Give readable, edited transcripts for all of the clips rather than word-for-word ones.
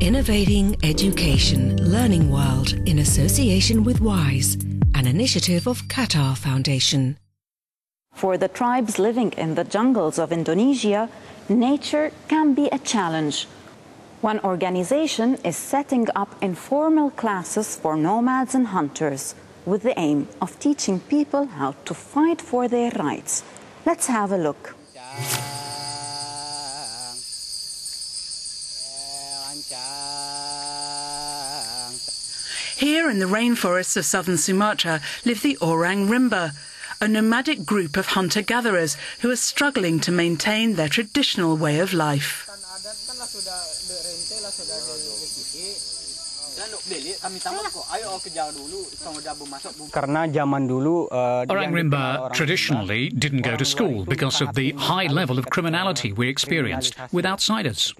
Innovating Education Learning World in association with WISE, an initiative of Qatar Foundation. For the tribes living in the jungles of Indonesia, nature can be a challenge. One organization is setting up informal classes for nomads and hunters with the aim of teaching people how to fight for their rights. Let's have a look. Here in the rainforests of southern Sumatra live the Orang Rimba, a nomadic group of hunter-gatherers who are struggling to maintain their traditional way of life. Orang Rimba traditionally didn't go to school because of the high level of criminality we experienced with outsiders.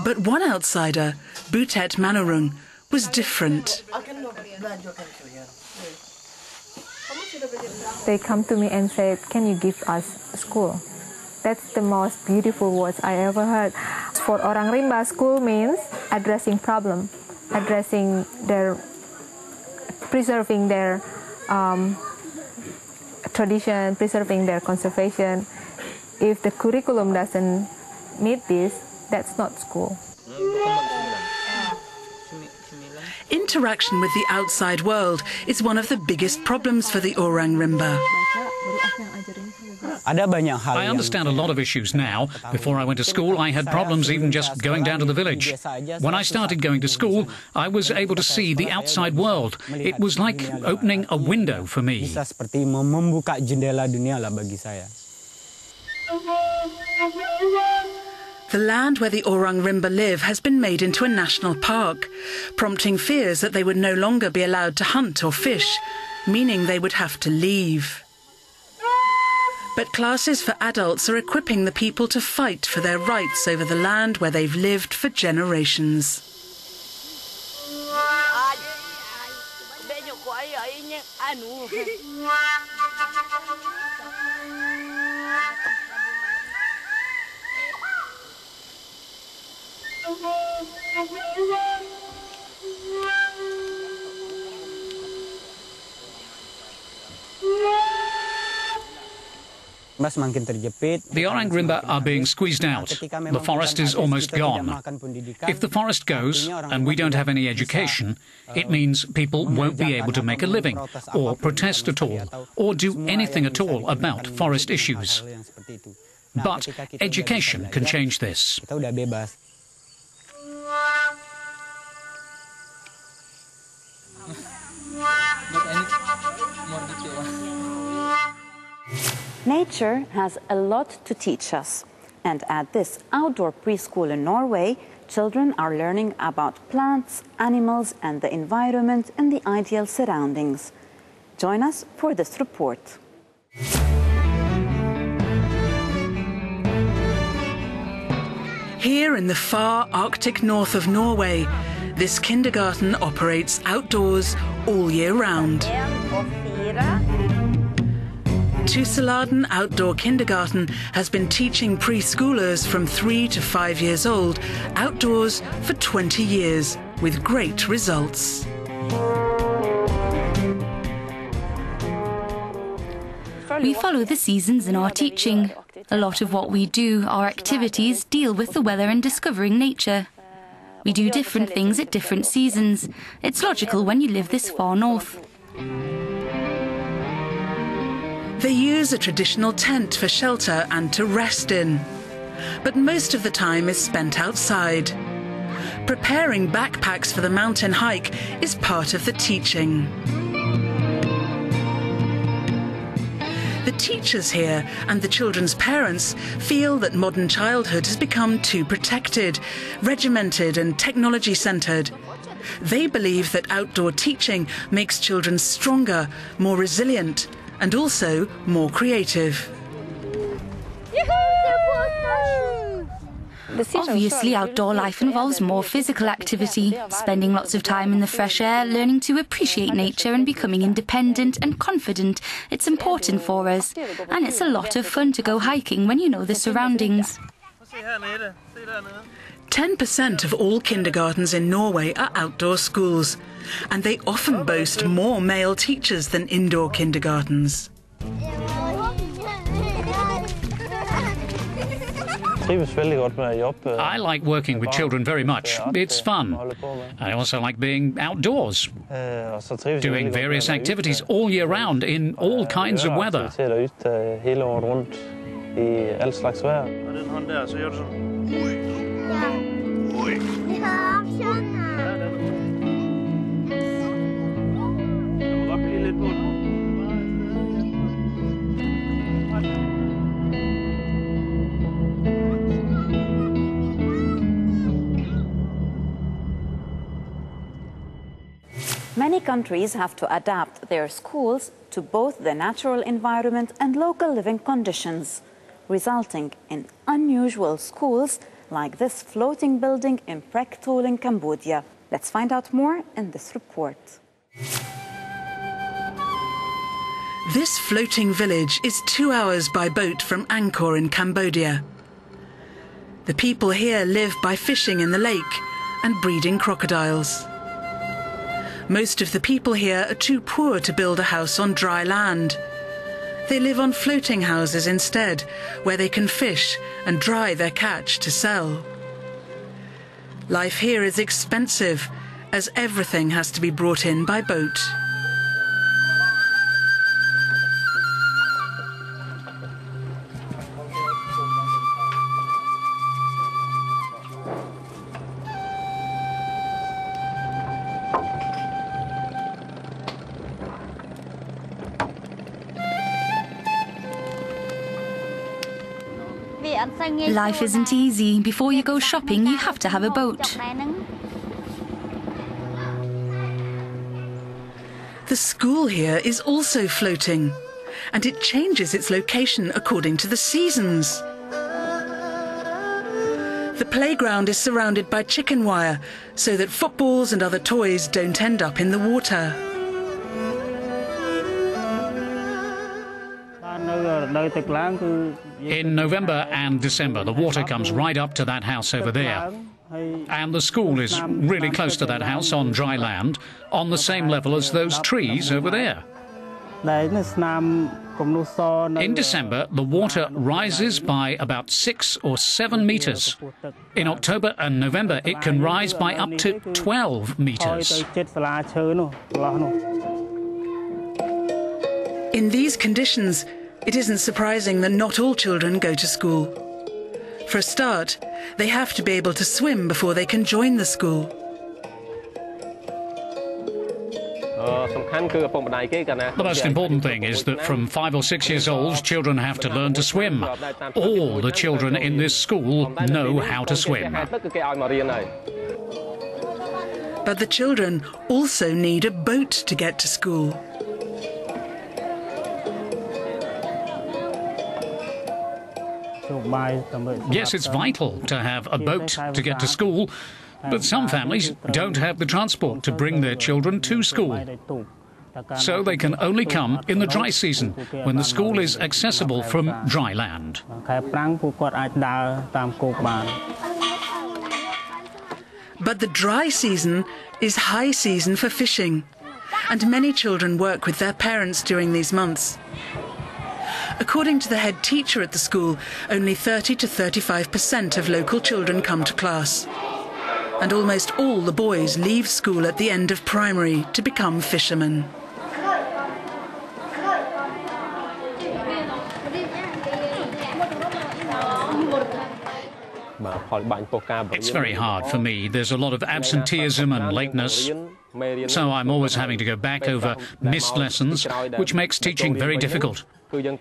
But one outsider, Butet Manurung, was different. They come to me and said, "Can you give us school?" That's the most beautiful words I ever heard. For Orang Rimba, school means addressing problem, addressing their, preserving their tradition, preserving their conservation. If the curriculum doesn't meet this, that's not school. Interaction with the outside world is one of the biggest problems for the Orang Rimba. I understand a lot of issues now. Before I went to school, I had problems even just going down to the village. When I started going to school, I was able to see the outside world. It was like opening a window for me. The land where the Orang Rimba live has been made into a national park, prompting fears that they would no longer be allowed to hunt or fish, meaning they would have to leave. But classes for adults are equipping the people to fight for their rights over the land where they've lived for generations. The Orang Rimba are being squeezed out. The forest is almost gone. If the forest goes and we don't have any education, it means people won't be able to make a living, or protest at all, or do anything at all about forest issues. But education can change this. Nature has a lot to teach us, and at this outdoor preschool in Norway, children are learning about plants, animals and the environment in the ideal surroundings. Join us for this report. Here in the far Arctic north of Norway, this kindergarten operates outdoors all year round. Tuseladen Outdoor Kindergarten has been teaching preschoolers from 3 to 5 years old outdoors for 20 years with great results. We follow the seasons in our teaching. A lot of what we do, our activities, deal with the weather and discovering nature. We do different things at different seasons. It's logical when you live this far north. They use a traditional tent for shelter and to rest in. But most of the time is spent outside. Preparing backpacks for the mountain hike is part of the teaching. The teachers here and the children's parents feel that modern childhood has become too protected, regimented and technology-centred. They believe that outdoor teaching makes children stronger, more resilient, and also more creative. Obviously, outdoor life involves more physical activity, spending lots of time in the fresh air, learning to appreciate nature and becoming independent and confident. It's important for us, and it's a lot of fun to go hiking when you know the surroundings. 10% of all kindergartens in Norway are outdoor schools, and they often boast more male teachers than indoor kindergartens. I like working with children very much. It's fun. I also like being outdoors, doing various activities all year round in all kinds of weather. Many countries have to adapt their schools to both the natural environment and local living conditions, resulting in unusual schools like this floating building in Atypical in Cambodia. Let's find out more in this report. This floating village is 2 hours by boat from Angkor in Cambodia. The people here live by fishing in the lake and breeding crocodiles. Most of the people here are too poor to build a house on dry land. They live on floating houses instead, where they can fish and dry their catch to sell. Life here is expensive, as everything has to be brought in by boat. Life isn't easy. Before you go shopping, you have to have a boat. The school here is also floating, and it changes its location according to the seasons. The playground is surrounded by chicken wire so that footballs and other toys don't end up in the water. In November and December, the water comes right up to that house over there. And the school is really close to that house on dry land, on the same level as those trees over there. In December, the water rises by about 6 or 7 meters. In October and November, it can rise by up to 12 meters. In these conditions, it isn't surprising that not all children go to school. For a start, they have to be able to swim before they can join the school. The most important thing is that from 5 or 6 years old, children have to learn to swim. All the children in this school know how to swim. But the children also need a boat to get to school. Yes, it's vital to have a boat to get to school, but some families don't have the transport to bring their children to school. So they can only come in the dry season, when the school is accessible from dry land. But the dry season is high season for fishing, and many children work with their parents during these months. According to the head teacher at the school, only 30 to 35% of local children come to class. And almost all the boys leave school at the end of primary to become fishermen. It's very hard for me. There's a lot of absenteeism and lateness, so I'm always having to go back over missed lessons, which makes teaching very difficult.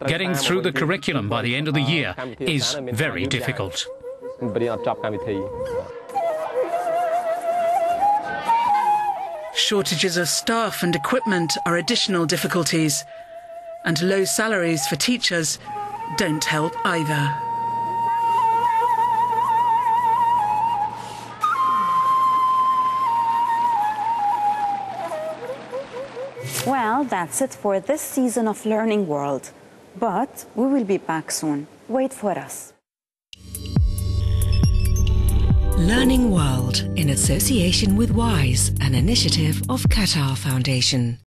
Getting through the curriculum by the end of the year is very difficult. Shortages of staff and equipment are additional difficulties, and low salaries for teachers don't help either. Well, that's it for this season of Learning World. But we will be back soon. Wait for us. Learning World in association with WISE, an initiative of Qatar Foundation.